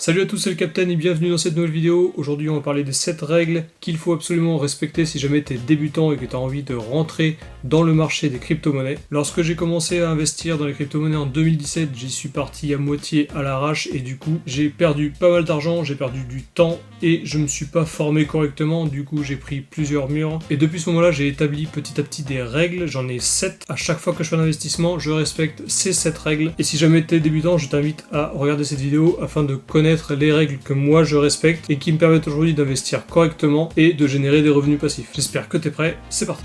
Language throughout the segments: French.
Salut à tous, c'est le Captain et bienvenue dans cette nouvelle vidéo. Aujourd'hui on va parler des 7 règles qu'il faut absolument respecter si jamais tu es débutant et que tu as envie de rentrer dans le marché des crypto-monnaies. Lorsque j'ai commencé à investir dans les crypto-monnaies en 2017, j'y suis parti à moitié à l'arrache et du coup j'ai perdu pas mal d'argent, j'ai perdu du temps et je me suis pas formé correctement, du coup j'ai pris plusieurs murs. Et depuis ce moment-là j'ai établi petit à petit des règles, j'en ai 7. À chaque fois que je fais un investissement, je respecte ces 7 règles. Et si jamais tu es débutant, je t'invite à regarder cette vidéo afin de connaître les règles que moi je respecte et qui me permettent aujourd'hui d'investir correctement et de générer des revenus passifs. J'espère que t'es prêt, c'est parti.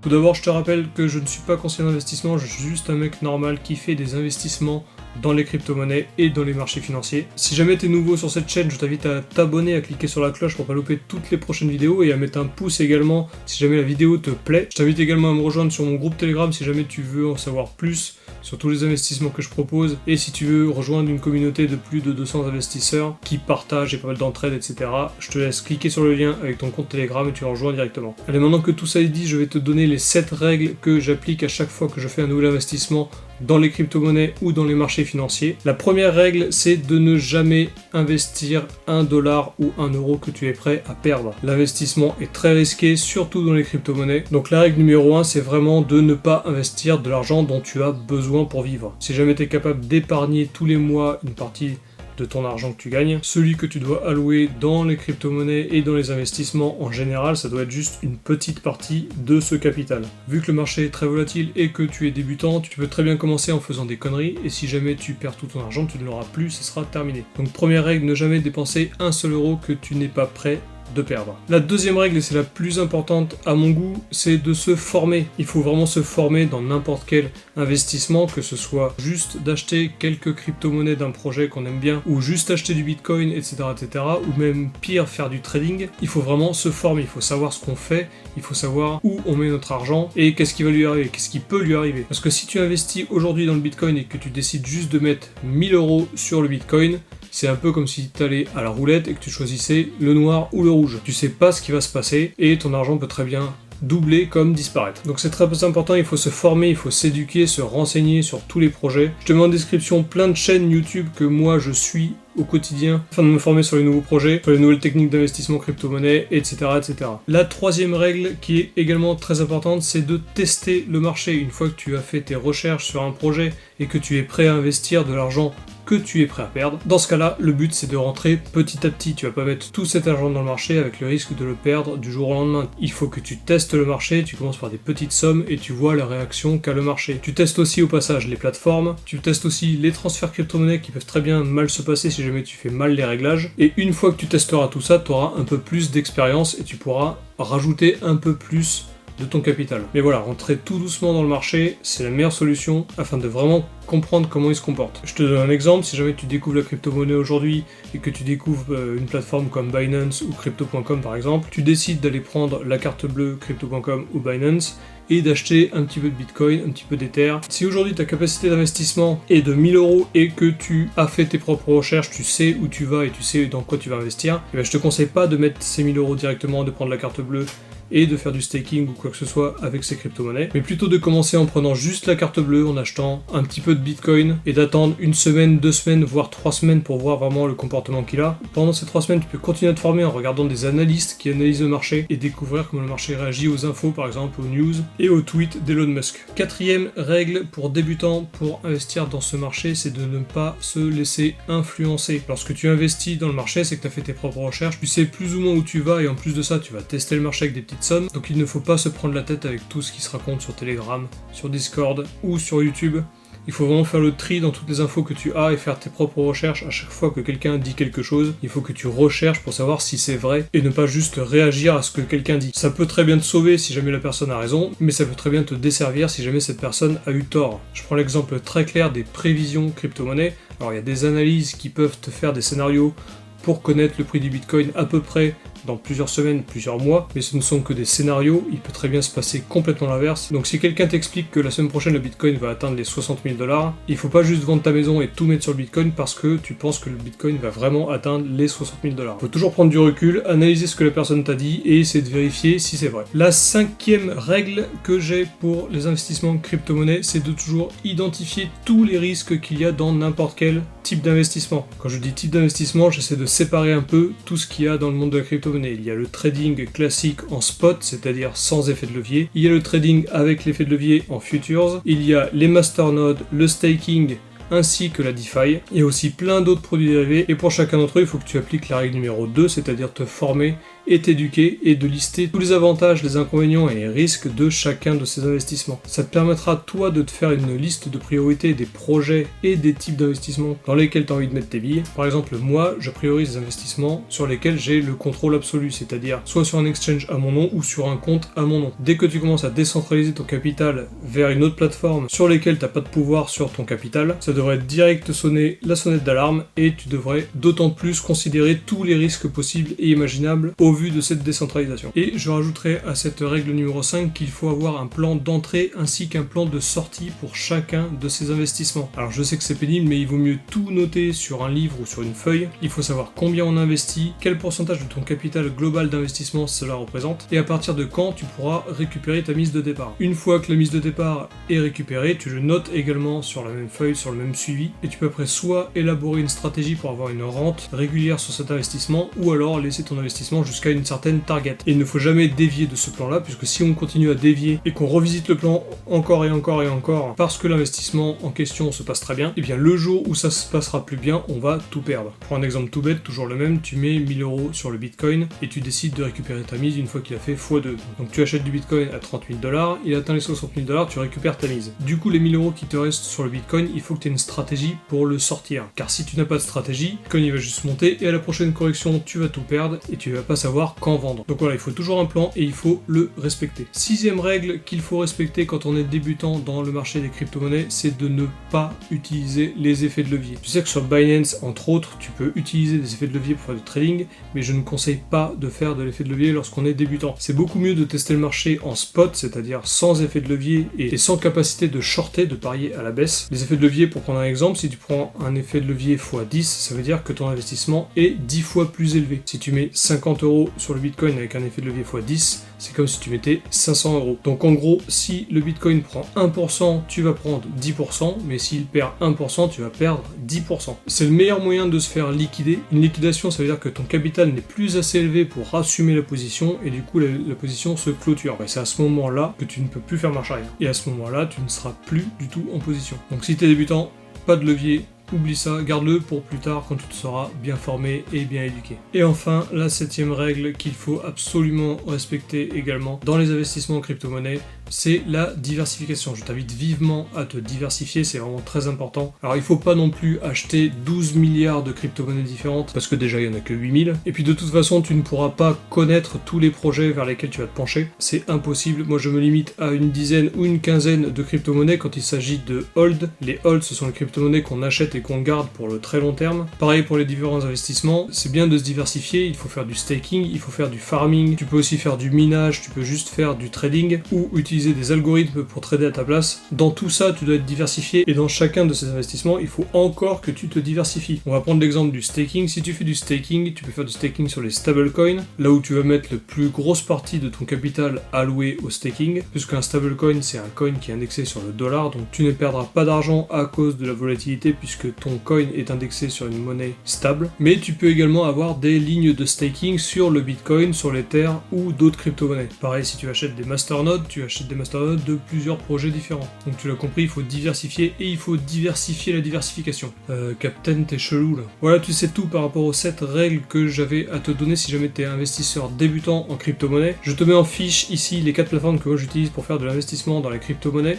Tout d'abord, je te rappelle que je ne suis pas conseiller d'investissement, je suis juste un mec normal qui fait des investissements dans les crypto-monnaies et dans les marchés financiers. Si jamais tu es nouveau sur cette chaîne, je t'invite à t'abonner, à cliquer sur la cloche pour pas louper toutes les prochaines vidéos et à mettre un pouce également si jamais la vidéo te plaît. Je t'invite également à me rejoindre sur mon groupe Telegram si jamais tu veux en savoir plus sur tous les investissements que je propose et si tu veux rejoindre une communauté de plus de 200 investisseurs qui partagent et pas mal d'entraide, etc. Je te laisse cliquer sur le lien avec ton compte Telegram et tu rejoins directement. Allez, maintenant que tout ça est dit, je vais te donner les 7 règles que j'applique à chaque fois que je fais un nouvel investissement dans les crypto-monnaies ou dans les marchés financiers. La première règle, c'est de ne jamais investir $1 ou €1 que tu es prêt à perdre. L'investissement est très risqué, surtout dans les crypto-monnaies. Donc la règle numéro 1, c'est vraiment de ne pas investir de l'argent dont tu as besoin pour vivre. Si jamais tu es capable d'épargner tous les mois une partie de ton argent que tu gagnes, celui que tu dois allouer dans les crypto-monnaies et dans les investissements en général, ça doit être juste une petite partie de ce capital. Vu que le marché est très volatile et que tu es débutant, tu peux très bien commencer en faisant des conneries et si jamais tu perds tout ton argent, tu ne l'auras plus, ce sera terminé. Donc première règle, ne jamais dépenser un seul euro que tu n'es pas prêt de perdre. La deuxième règle, et c'est la plus importante à mon goût, c'est de se former. Il faut vraiment se former dans n'importe quel investissement, que ce soit juste d'acheter quelques crypto-monnaies d'un projet qu'on aime bien, ou juste acheter du bitcoin, etc., etc., ou même pire, faire du trading. Il faut vraiment se former, il faut savoir ce qu'on fait, il faut savoir où on met notre argent et qu'est-ce qui va lui arriver, qu'est-ce qui peut lui arriver. Parce que si tu investis aujourd'hui dans le bitcoin et que tu décides juste de mettre 1000 € sur le bitcoin, c'est un peu comme si tu allais à la roulette et que tu choisissais le noir ou le rouge. Tu sais pas ce qui va se passer et ton argent peut très bien doubler comme disparaître. Donc c'est très important, il faut se former, il faut s'éduquer, se renseigner sur tous les projets. Je te mets en description plein de chaînes YouTube que moi je suis au quotidien afin de me former sur les nouveaux projets, sur les nouvelles techniques d'investissement crypto-monnaie, etc., etc. La troisième règle qui est également très importante, c'est de tester le marché. Une fois que tu as fait tes recherches sur un projet et que tu es prêt à investir de l'argent que tu es prêt à perdre. Dans ce cas-là, le but c'est de rentrer petit à petit. Tu vas pas mettre tout cet argent dans le marché avec le risque de le perdre du jour au lendemain. Il faut que tu testes le marché, tu commences par des petites sommes et tu vois la réaction qu'a le marché. Tu testes aussi au passage les plateformes, tu testes aussi les transferts crypto-monnaies qui peuvent très bien mal se passer si jamais tu fais mal les réglages. Et une fois que tu testeras tout ça, tu auras un peu plus d'expérience et tu pourras rajouter un peu plus de ton capital. Mais voilà, rentrer tout doucement dans le marché, c'est la meilleure solution afin de vraiment comprendre comment il se comporte. Je te donne un exemple, si jamais tu découvres la crypto-monnaie aujourd'hui et que tu découvres une plateforme comme Binance ou Crypto.com par exemple, tu décides d'aller prendre la carte bleue Crypto.com ou Binance et d'acheter un petit peu de Bitcoin, un petit peu d'Ether. Si aujourd'hui ta capacité d'investissement est de 1000 € et que tu as fait tes propres recherches, tu sais où tu vas et tu sais dans quoi tu vas investir, et bien je te conseille pas de mettre ces 1000 € directement, de prendre la carte bleue et de faire du staking ou quoi que ce soit avec ces crypto-monnaies, mais plutôt de commencer en prenant juste la carte bleue, en achetant un petit peu de Bitcoin et d'attendre une semaine, 2 semaines, voire 3 semaines pour voir vraiment le comportement qu'il a. Pendant ces 3 semaines, tu peux continuer à te former en regardant des analystes qui analysent le marché et découvrir comment le marché réagit aux infos, par exemple aux news et aux tweets d'Elon Musk. Quatrième règle pour débutants pour investir dans ce marché, c'est de ne pas se laisser influencer. Lorsque tu investis dans le marché, c'est que tu as fait tes propres recherches, tu sais plus ou moins où tu vas et en plus de ça, tu vas tester le marché avec des petites sommes, donc il ne faut pas se prendre la tête avec tout ce qui se raconte sur Telegram, sur Discord ou sur YouTube. Il faut vraiment faire le tri dans toutes les infos que tu as et faire tes propres recherches à chaque fois que quelqu'un dit quelque chose. Il faut que tu recherches pour savoir si c'est vrai et ne pas juste réagir à ce que quelqu'un dit. Ça peut très bien te sauver si jamais la personne a raison, mais ça peut très bien te desservir si jamais cette personne a eu tort. Je prends l'exemple très clair des prévisions crypto-monnaies. Alors il y a des analyses qui peuvent te faire des scénarios pour connaître le prix du Bitcoin à peu près dans plusieurs semaines, plusieurs mois, mais ce ne sont que des scénarios, il peut très bien se passer complètement l'inverse. Donc si quelqu'un t'explique que la semaine prochaine le Bitcoin va atteindre les 60 000 $, il faut pas juste vendre ta maison et tout mettre sur le Bitcoin parce que tu penses que le Bitcoin va vraiment atteindre les 60 000 $. Il faut toujours prendre du recul, analyser ce que la personne t'a dit et essayer de vérifier si c'est vrai. La 5e règle que j'ai pour les investissements en crypto-monnaie, c'est de toujours identifier tous les risques qu'il y a dans n'importe quel type d'investissement. Quand je dis type d'investissement, j'essaie de séparer un peu tout ce qu'il y a dans le monde de la crypto-monnaie. Il y a le trading classique en spot, c'est-à-dire sans effet de levier. Il y a le trading avec l'effet de levier en futures. Il y a les masternodes, le staking, ainsi que la DeFi. Il y a aussi plein d'autres produits dérivés, et pour chacun d'entre eux, il faut que tu appliques la règle numéro 2, c'est-à-dire te former et t'éduquer et de lister tous les avantages, les inconvénients et les risques de chacun de ces investissements. Ça te permettra toi de te faire une liste de priorités des projets et des types d'investissements dans lesquels tu as envie de mettre tes billes. Par exemple, moi, je priorise les investissements sur lesquels j'ai le contrôle absolu, c'est-à-dire soit sur un exchange à mon nom ou sur un compte à mon nom. Dès que tu commences à décentraliser ton capital vers une autre plateforme sur lesquelles tu n'as pas de pouvoir sur ton capital, ça devrait direct sonner la sonnette d'alarme et tu devrais d'autant plus considérer tous les risques possibles et imaginables au vu de cette décentralisation. Et je rajouterai à cette règle numéro 5 qu'il faut avoir un plan d'entrée ainsi qu'un plan de sortie pour chacun de ces investissements. Alors je sais que c'est pénible, mais il vaut mieux tout noter sur un livre ou sur une feuille. Il faut savoir combien on investit, quel pourcentage de ton capital global d'investissement cela représente, et à partir de quand tu pourras récupérer ta mise de départ. Une fois que la mise de départ est récupérée, tu le notes également sur la même feuille, sur le même suivi, et tu peux après soit élaborer une stratégie pour avoir une rente régulière sur cet investissement, ou alors laisser ton investissement jusqu'à une certaine target. Et il ne faut jamais dévier de ce plan-là, puisque si on continue à dévier et qu'on revisite le plan encore et encore et encore, parce que l'investissement en question se passe très bien, et bien le jour où ça se passera plus bien, on va tout perdre. Pour un exemple tout bête, toujours le même, tu mets 1000 € sur le Bitcoin et tu décides de récupérer ta mise une fois qu'il a fait x2. Donc tu achètes du Bitcoin à 30 000 $, il atteint les 60 000 $, tu récupères ta mise. Du coup, les 1000 € qui te restent sur le Bitcoin, il faut que tu aies une stratégie pour le sortir. Car si tu n'as pas de stratégie, le Bitcoin il va juste monter et à la prochaine correction, tu vas tout perdre et tu vas pas savoir quand vendre. Donc voilà, il faut toujours un plan et il faut le respecter. 6e règle qu'il faut respecter quand on est débutant dans le marché des crypto-monnaies, c'est de ne pas utiliser les effets de levier. Tu sais que sur Binance, entre autres, tu peux utiliser des effets de levier pour faire du trading, mais je ne conseille pas de faire de l'effet de levier lorsqu'on est débutant. C'est beaucoup mieux de tester le marché en spot, c'est-à-dire sans effet de levier et sans capacité de shorter, de parier à la baisse. Les effets de levier, pour prendre un exemple, si tu prends un effet de levier x 10, ça veut dire que ton investissement est 10 fois plus élevé. Si tu mets 50 € sur le Bitcoin avec un effet de levier x 10, c'est comme si tu mettais 500 €. Donc en gros, si le Bitcoin prend 1%, tu vas prendre 10%, mais s'il perd 1%, tu vas perdre 10%. C'est le meilleur moyen de se faire liquider. Une liquidation, ça veut dire que ton capital n'est plus assez élevé pour assumer la position, et du coup la position se clôture. Et c'est à ce moment-là que tu ne peux plus faire marche arrière. Et à ce moment-là, tu ne seras plus du tout en position. Donc si tu es débutant, pas de levier, oublie ça, garde-le pour plus tard quand tu te seras bien formé et bien éduqué. Et enfin, la 7e règle qu'il faut absolument respecter également dans les investissements en crypto-monnaie, c'est la diversification. Je t'invite vivement à te diversifier, c'est vraiment très important. Alors il faut pas non plus acheter 12 milliards de crypto-monnaies différentes, parce que déjà il y en a que 8000, et puis de toute façon tu ne pourras pas connaître tous les projets vers lesquels tu vas te pencher, c'est impossible. Moi je me limite à une dizaine ou une quinzaine de crypto-monnaies quand il s'agit de hold. Les hold, ce sont les crypto-monnaies qu'on achète et qu'on garde pour le très long terme. Pareil pour les différents investissements, c'est bien de se diversifier, il faut faire du staking, il faut faire du farming, tu peux aussi faire du minage, tu peux juste faire du trading, ou utiliser des algorithmes pour trader à ta place. Dans tout ça, tu dois être diversifié, et dans chacun de ces investissements, il faut encore que tu te diversifies. On va prendre l'exemple du staking. Si tu fais du staking, tu peux faire du staking sur les stablecoins, là où tu vas mettre la plus grosse partie de ton capital alloué au staking, puisqu'un stablecoin, c'est un coin qui est indexé sur le dollar, donc tu ne perdras pas d'argent à cause de la volatilité, puisque ton coin est indexé sur une monnaie stable. Mais tu peux également avoir des lignes de staking sur le Bitcoin, sur l'Ether ou d'autres crypto-monnaies. Pareil, si tu achètes des masternodes, tu achètes des masternodes de plusieurs projets différents. Donc tu l'as compris, il faut diversifier, et il faut diversifier la diversification. Captain, t'es chelou là. Voilà, tu sais tout par rapport aux 7 règles que j'avais à te donner si jamais t'es investisseur débutant en crypto-monnaie. Je te mets en fiche ici les 4 plateformes que moi j'utilise pour faire de l'investissement dans les crypto-monnaies.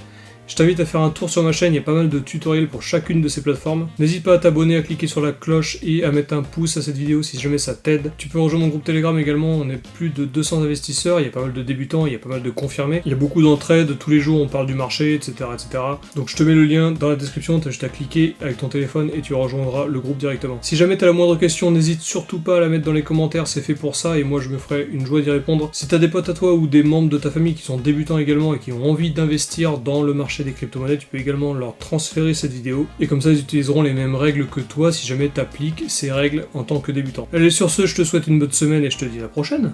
Je t'invite à faire un tour sur ma chaîne, il y a pas mal de tutoriels pour chacune de ces plateformes. N'hésite pas à t'abonner, à cliquer sur la cloche et à mettre un pouce à cette vidéo si jamais ça t'aide. Tu peux rejoindre mon groupe Telegram également, on est plus de 200 investisseurs, il y a pas mal de débutants, il y a pas mal de confirmés. Il y a beaucoup d'entraide, tous les jours on parle du marché, etc. etc. Donc je te mets le lien dans la description, t'as juste à cliquer avec ton téléphone et tu rejoindras le groupe directement. Si jamais t'as la moindre question, n'hésite surtout pas à la mettre dans les commentaires, c'est fait pour ça et moi je me ferai une joie d'y répondre. Si t'as des potes à toi ou des membres de ta famille qui sont débutants également et qui ont envie d'investir dans le marché des crypto-monnaies, tu peux également leur transférer cette vidéo et comme ça ils utiliseront les mêmes règles que toi si jamais t'appliques ces règles en tant que débutant. Allez, sur ce, je te souhaite une bonne semaine et je te dis à la prochaine.